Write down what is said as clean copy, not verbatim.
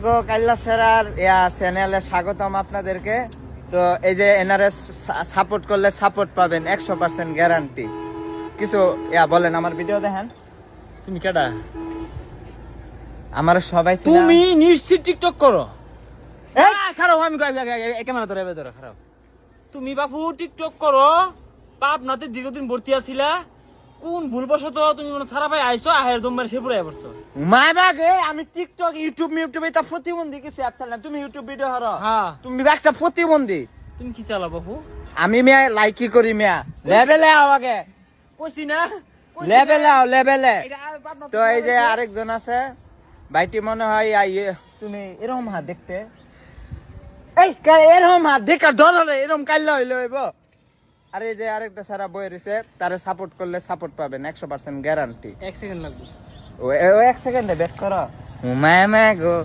গো কাইল্লা sir চ্যানেলে স্বাগতম আপনাদেরকে। তো এই যে এনআরএস সাপোর্ট করলে সাপোর্ট পাবেন 100% গ্যারান্টি। কিছু বলেন, আমার ভিডিও দেখেন। তুমি কেডা? আমার সবাই তুমি নিশ্চিত টিকটক করো। খারাপ আমি ক্যামেরা ধরে খারাপ। তুমি বাপু টিকটক করো, পাবনাতে দীর্ঘদিন ভর্তি আছিলা, কোন ভুলবশত তুমি মানে সারা ভাই আইছো আহের দমবার সে পুরাই পড়ছো। মাই বাগে আমি টিকটক ইউটিউব এটা প্রতিবন্ধী কিছু অ্যাপ চালাই না। তুমি ইউটিউব ভিডিও হারো, হ্যাঁ তুমি একটা প্রতিবন্ধী। তুমি কি চালাও বাপু? আমি মিয়া লাইকি করি মিয়া লেভেলে আও আগে কইছি না লেভেলে। তো এই যে আরেকজন আছে ভাইটি, মনে হয় তুমি এরকম হাত দেখতে, এই এরকম হাত দেখা ডর হলে এরকম কাইল্লা হইলে হইব। আর এই যে আরেকটা সারা বই রয়েছে, তারে সাপোর্ট করলে সাপোর্ট পাবেন 100% গ্যারান্টি। 1 সেকেন্ড লাগবে। ও 1 সেকেন্ডে ব্যাক করো। মা গো